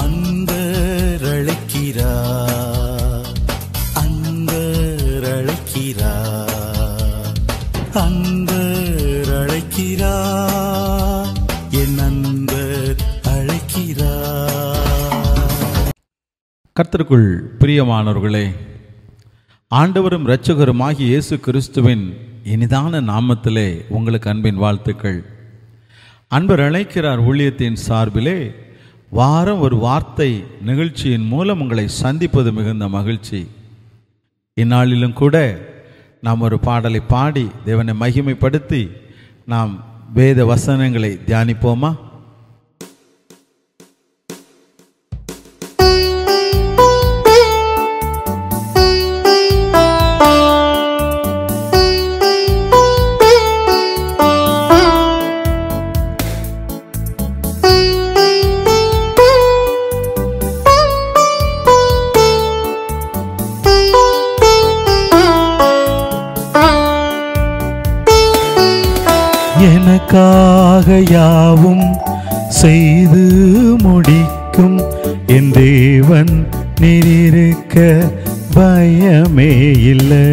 அன்பர் அழைக்கிறார், அன்பர் அழைக்கிறார், அன்பர் அழைக்கிறார், என் அன்பர் அழைக்கிறார். கர்த்தருக்குள் பிரியமானவர்களே, ஆண்டவரும் இரட்சகருமாகிய இயேசு கிறிஸ்துவின் இனிதான நாமத்திலே உங்களுக்கு அன்பின் வாழ்த்துக்கள். அன்பர் அழைக்கிறார் ஊழியத்தின் சார்பிலே வாரம் ஒரு வார்த்தை நிகழ்ச்சியின் மூலம் உங்களை சந்திப்பது மிகுந்த மகிழ்ச்சி. இந்நாளிலும் கூட நாம் ஒரு பாடலை பாடி தேவனை மகிமைப்படுத்தி நாம் வேத வசனங்களை தியானிப்போமா? எனக்காக யாவும் செய்து முடிக்கும் என் தேவன் நீரிருக்க பயமே இல்லை.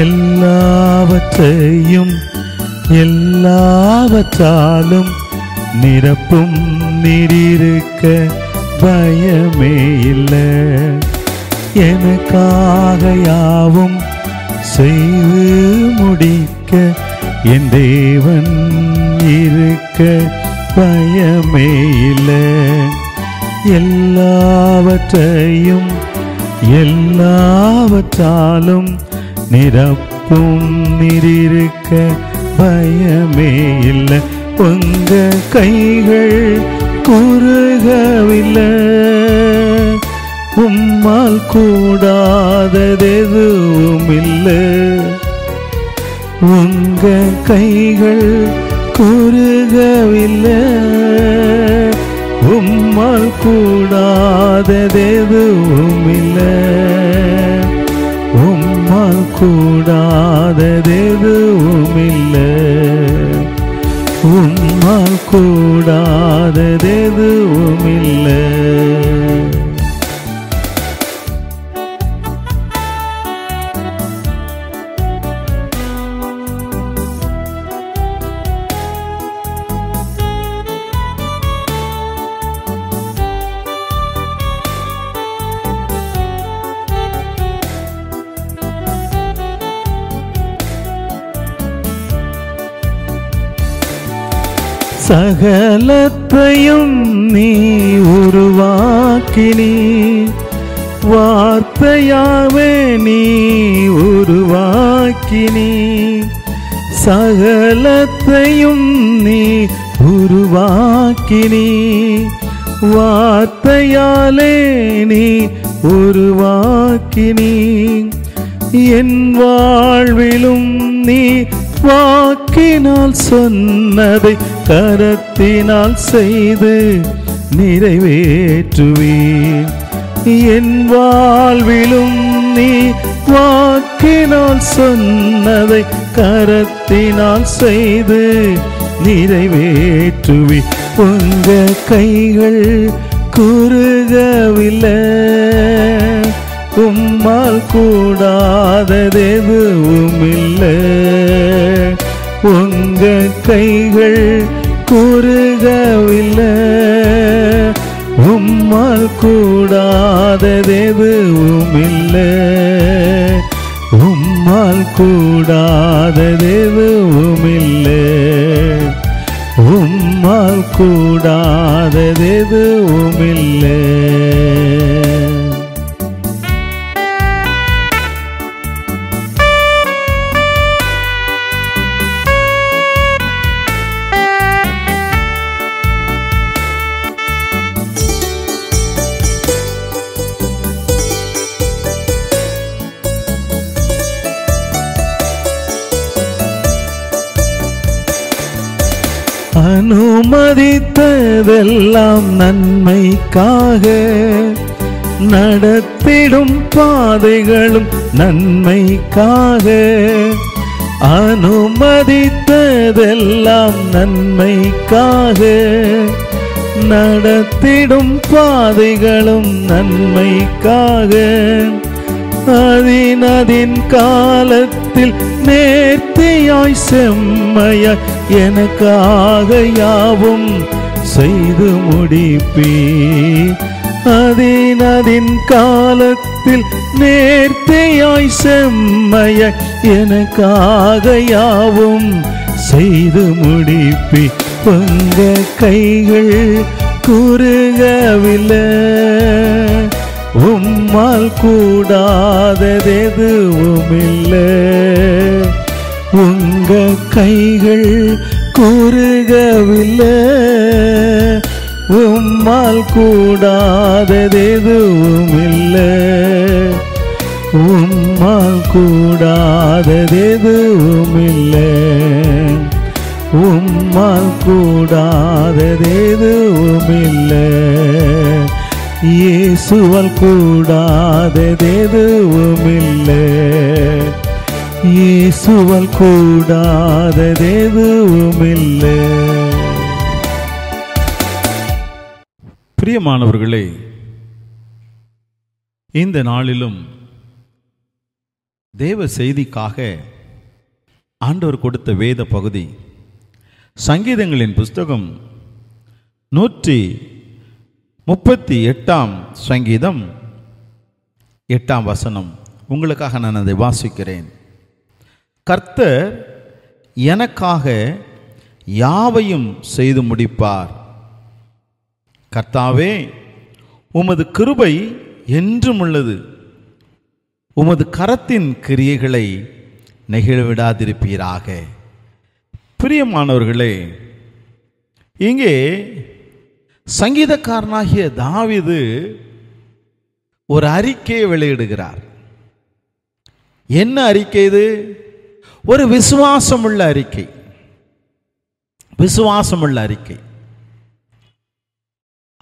எல்லாவற்றையும் எல்லாவற்றாலும் நிரப்பும் நீரிருக்க பயமே இல்லை. எனக்காக யாவும் செய்து முடிக்க என் தேவன் இருக்க பயமே இல்லை. எல்லாவற்றையும் எல்லாவற்றாலும் நிரப்பும் நீரிருக்க பயமே இல்லை. உங்க கைகள் குறுகவில்லை, உம்மால் கூடாததெதுவும் இல்லை. உங்க கைகள் குறுகவில்லை, உம்மால் கூடாததெதுவும் இல்லை. உம்மால் கூடாததெதுவும் இல்லை. உம்மால் கூடாததெதுவும் இல்லை. சகலத்தையும் நீ உருவாக்கினி, வார்த்தையாவே நீ உருவாக்கினி. சகலத்தையும் நீ உருவாக்கினி, வார்த்தையாலே நீ உருவாக்கினி. என் வாழ்விலும் நீ வாக்கினால் சொன்னதை கரத்தினால் செய்து நிறைவேற்றுவேன். என் வாழ்விலும் நீ வாக்கினால் சொன்னதை கரத்தினால் செய்து நிறைவேற்றுவேன். உங்க கைகள் குறுகவில்லை, உம்மால் கூடாததெதுவும் இல்லை. உங்க கைகள் குறுகவில்லை, உம்மால் கூடாததெதுவும் இல்லை. உம்மால் கூடாததெதுவும் இல்லை. உம்மால் கூடாததெதுவும் இல்லை. அனுமதித்ததெல்லாம் நன்மைக்காக, நடத்திடும் பாதைகளும் நன்மைக்காக. அனுமதித்ததெல்லாம் நன்மைக்காக, நடத்திடும் பாதைகளும் நன்மைக்காக, அதின் காலத்தில் நேர்த்தியாய் செம்மையாய் எனக்காக யாவும் செய்து முடிப்பீர். அதின் காலத்தில் நேர்த்தியாய் செம்மையாய் எனக்காக யாவும் செய்து முடிப்பீர். உங்க கைகள் குறுகவில்லை, உம்மால் கூடாததெதுவுமில்லை. உங்க கைகள் குறுகவில்லை, உம்மால் கூடாததெதுவுமில்லை. உம்மால் கூடாததெதுவுமில்லை. உம்மால் கூடாததெதுவுமில்லை. இயேசுவால் கூடாததெதுவுமில்லை. இயேசுவால் கூடாததெதுவுமில்லை. பிரியமானவர்களே, இந்த நாளிலும் தேவ செய்திக்காக ஆண்டவர் கொடுத்த வேத பகுதி சங்கீதங்களின் புஸ்தகம் 138 சங்கீதம் 8 வசனம். உங்களுக்காக நான் அதை வாசிக்கிறேன். கர்த்தர் எனக்காக யாவையும் செய்து முடிப்பார். கர்த்தாவே, உமது கிருபை என்றும் உள்ளது. உமது கரத்தின் கிரியைகளை நெகிழவிடாதிருப்பீராக. பிரியமானவர்களே, இங்கே சங்கீதக்காரனாகிய தாவீது ஒரு அறிக்கையை வெளியிடுகிறார். என்ன அறிக்கை இது? ஒரு விசுவாசமுள்ள அறிக்கை. விசுவாசமுள்ள அறிக்கை.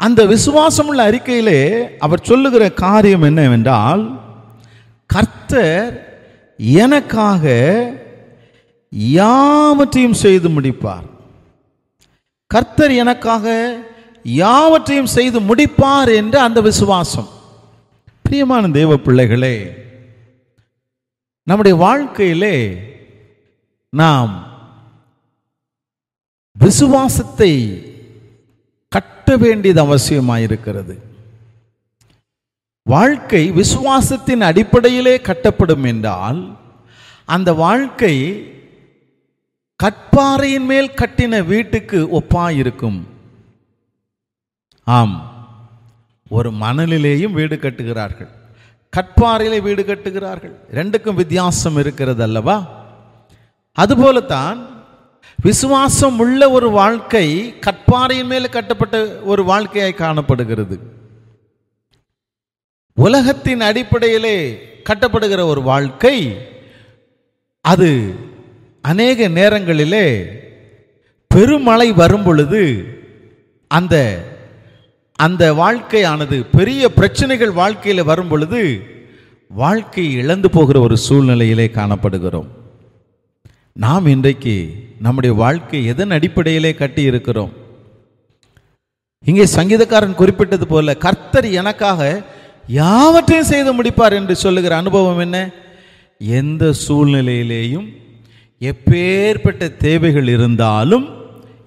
அந்த விசுவாசமுள்ள அறிக்கையிலே அவர் சொல்லுகிற காரியம் என்னவென்றால், கர்த்தர் எனக்காக யாவற்றையும் செய்து முடிப்பார். கர்த்தர் எனக்காக யாவற்றையும் செய்து முடிப்பார் என்ற அந்த விசுவாசம். பிரியமான தேவ பிள்ளைகளே, நம்முடைய வாழ்க்கையிலே நாம் விசுவாசத்தை கட்ட வேண்டியது அவசியமாயிருக்கிறது. வாழ்க்கை விசுவாசத்தின் அடிப்படையிலே கட்டப்படும் என்றால் அந்த வாழ்க்கை கற்பாறையின் மேல் கட்டின வீட்டுக்கு ஒப்பாயிருக்கும். ஆம், ஒரு மணலிலேயும் வீடு கட்டுகிறார்கள், கற்பாறையிலே வீடு கட்டுகிறார்கள். ரெண்டுக்கும் வித்தியாசம் இருக்கிறது அல்லவா? அதுபோலத்தான் விசுவாசம் உள்ள ஒரு வாழ்க்கை கற்பாறையின் மேல் கட்டப்பட்ட ஒரு வாழ்க்கையாய் காணப்படுகிறது. உலகத்தின் அடிப்படையிலே கட்டப்படுகிற ஒரு வாழ்க்கை அது அநேக நேரங்களிலே பெருமழை வரும் பொழுது அந்த வாழ்க்கையானது பெரிய பிரச்சனைகள் வாழ்க்கையில் வரும் பொழுது வாழ்க்கை இழந்து போகிற ஒரு சூழ்நிலையிலே காணப்படுகிறோம். நாம் இன்றைக்கு நம்முடைய வாழ்க்கை எதன் அடிப்படையிலே கட்டி இருக்கிறோம்? இங்கே சங்கீதக்காரன் குறிப்பிட்டது போல கர்த்தர் எனக்காக யாவற்றையும் செய்து முடிப்பார் என்று சொல்லுகிற அனுபவம் என்ன? எந்த சூழ்நிலையிலேயும் எப்பேற்பட்ட தேவைகள் இருந்தாலும்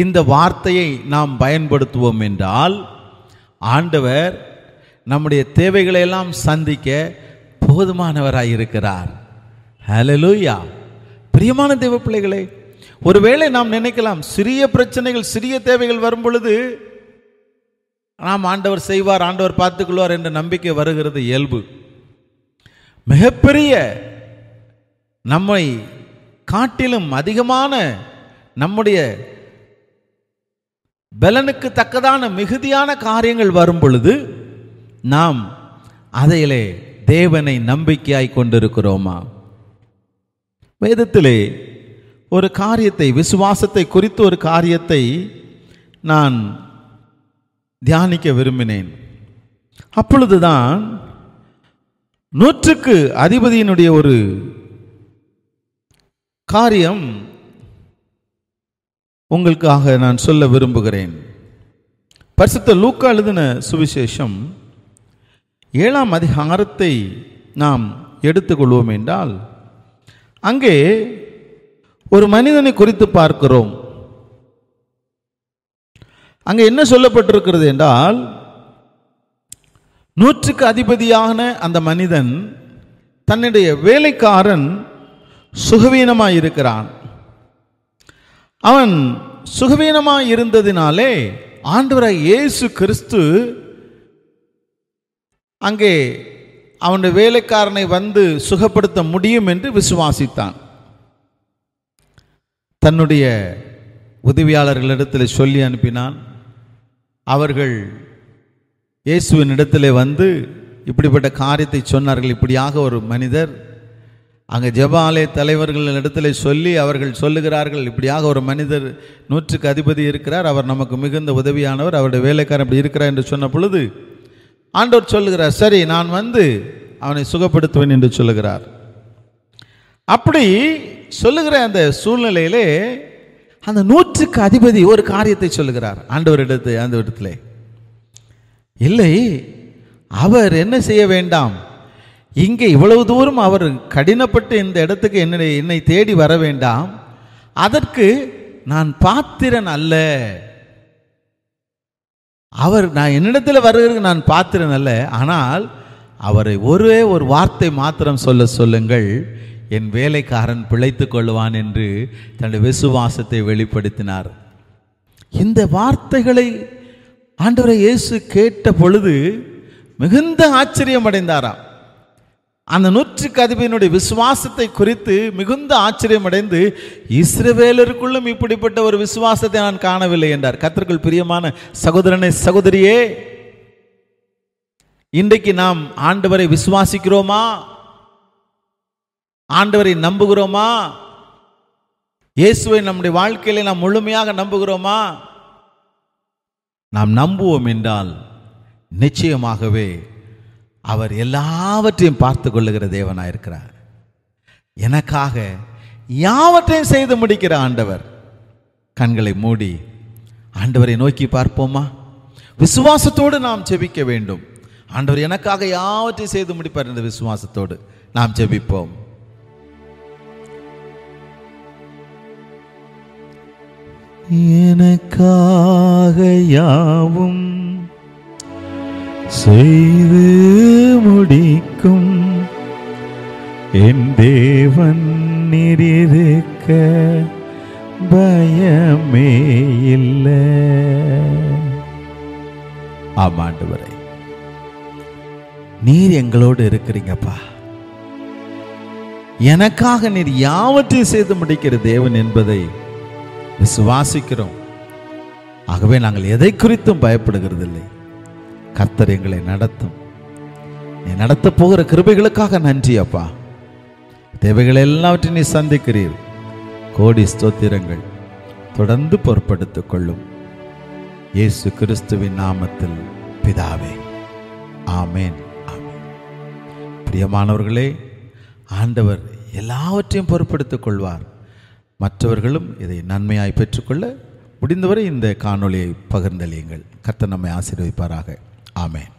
இந்த வார்த்தையை நாம் பயன்படுத்துவோம் என்றால் ஆண்டவர் நம்முடைய தேவைகளை எல்லாம் சந்திக்க போதுமானவராய் இருக்கிறார். ஹல்லேலூயா. பிரியமான தேவ பிள்ளைகளே, ஒருவேளை நாம் நினைக்கலாம் சிறிய பிரச்சனைகள் சிறிய தேவைகள் வரும் பொழுது நாம் ஆண்டவர் செய்வார், ஆண்டவர் பார்த்துக்கொள்வார் என்ற நம்பிக்கை வருகிறது இயல்பு. மிகப்பெரிய நம்மை காட்டிலும் அதிகமான நம்முடைய பலனுக்கு தக்கதான மிகுதியான காரியங்கள் வரும் பொழுது நாம் அதையிலே தேவனை நம்பிக்கையாய் கொண்டிருக்கிறோமா? வேதத்திலே ஒரு காரியத்தை, விசுவாசத்தை குறித்து ஒரு காரியத்தை நான் தியானிக்க விரும்பினேன். அப்பொழுதுதான் 100க்கு அதிபதியினுடைய ஒரு காரியம் உங்களுக்காக நான் சொல்ல விரும்புகிறேன். பரிசுத்த லூக்கா எழுதின சுவிசேஷம் 7ஆம் அதிகாரத்தை நாம் எடுத்துக்கொள்வோம் என்றால் அங்கே ஒரு மனிதனை குறித்து பார்க்கிறோம். அங்கே என்ன சொல்லப்பட்டிருக்கிறது என்றால், 100க்கு அதிபதியான அந்த மனிதன் தன்னுடைய வேலைக்காரன் சுகவீனமாய் இருக்கிறான். அவன் சுகவீனமாய் இருந்ததினாலே ஆண்டவராய் இயேசு கிறிஸ்து அங்கே அவனுடைய வேலைக்காரனை வந்து சுகப்படுத்த முடியும் என்று விசுவாசித்தான். தன்னுடைய உதவியாளர்களிடத்தில் சொல்லி அனுப்பினான். அவர்கள் இயேசுவின் இடத்திலே வந்து இப்படிப்பட்ட காரியத்தை சொன்னார்கள். இப்படியாக ஒரு மனிதர் அங்கே ஜெப ஆலய தலைவர்கள் இடத்துல சொல்லி அவர்கள் சொல்லுகிறார்கள், இப்படியாக ஒரு மனிதர் 100க்கு அதிபதி இருக்கிறார், அவர் நமக்கு மிகுந்த உதவியானவர், அவருடைய வேலைக்காரன் இப்படி இருக்கிறார் என்று சொன்ன பொழுது ஆண்டவர் சொல்லுகிறார், சரி நான் வந்து அவனை சுகப்படுத்துவேன் என்று சொல்லுகிறார். அப்படி சொல்லுகிற அந்த சூழ்நிலையிலே அந்த 100க்கு அதிபதி ஒரு காரியத்தை சொல்லுகிறார் ஆண்டவரிடத்து. அந்த இடத்துல இல்லை, அவர் என்ன செய்ய வேண்டாம், இங்கே இவ்வளவு தூரம் அவர் கடினப்பட்டு இந்த இடத்துக்கு என்னை தேடி வர வேண்டாம், அதற்கு நான் பாத்திரன் அல்ல. அவர் நான் என்னிடத்தில் வருகிறதுக்கு நான் பாத்திரன் அல்ல, ஆனால் அவரை ஒரே ஒரு வார்த்தை மாத்திரம் சொல்லுங்கள், என் வேலைக்காரன் பிழைத்து கொள்வான் என்று தன்னுடைய விசுவாசத்தை வெளிப்படுத்தினார். இந்த வார்த்தைகளை ஆண்டவரை இயேசு கேட்ட பொழுது மிகுந்த ஆச்சரியம் அடைந்தாராம். அந்த 100க்கு அதிபதியினுடைய விசுவாசத்தை குறித்து மிகுந்த ஆச்சரியம் அடைந்து, இஸ்ரவேலருக்குள்ளும் இப்படிப்பட்ட ஒரு விசுவாசத்தை நான் காணவில்லை என்றார். கர்த்தருக்குள் பிரியமான சகோதரனே சகோதரியே, இன்றைக்கு நாம் ஆண்டவரை விசுவாசிக்கிறோமா? ஆண்டவரை நம்புகிறோமா? இயேசுவை நம்முடைய வாழ்க்கையில நாம் முழுமையாக நம்புகிறோமா? நாம் நம்புவோம் என்றால் நிச்சயமாகவே அவர் எல்லாவற்றையும் பார்த்து கொள்ளுகிற தேவனாயிருக்கிறார். எனக்காக யாவற்றையும் செய்து முடிக்கிற ஆண்டவர். கண்களை மூடி ஆண்டவரை நோக்கி பார்ப்போமா? விசுவாசத்தோடு நாம் ஜெபிக்க வேண்டும். ஆண்டவர் எனக்காக யாவற்றையும் செய்து முடிப்பார் என்ற விசுவாசத்தோடு நாம் ஜெபிப்போம். எனக்காக யாவும் செய்து முடிக்கும் என் தேவன் நீரிருக்க பயமே இல்லை. ஆமாண்டவரே, நீர் எங்களோடு இருக்கிறீங்கப்பா. எனக்காக நீர் யாவற்றையும் செய்து முடிக்கிற தேவன் என்பதை விசுவாசிக்கிறோம். ஆகவே நாங்கள் எதை குறித்தும் பயப்படுகிறதில்லை. கர்த்தர் எங்களை நடத்தும். நீ நடத்த போகிற கிருபைகளுக்காக நன்றி அப்பா. தேவைகள் எல்லாவற்றையும் நீ சந்திக்கிறீர். கோடி ஸ்தோத்திரங்கள். தொடர்ந்து பொறுப்படுத்திக் கொள்ளும். இயேசு கிறிஸ்துவின் நாமத்தில் பிதாவே, ஆமேன், ஆமேன். பிரியமானவர்களே, ஆண்டவர் எல்லாவற்றையும் பொறுப்படுத்திக் கொள்வார். மற்றவர்களும் இதை நன்மையாய் பெற்றுக்கொள்ள முடிந்தவரை இந்த காணொளியை பகிர்ந்தளியுங்கள். கர்த்தர் நம்மை ஆசீர்வதிப்பாராக. ஆமென்.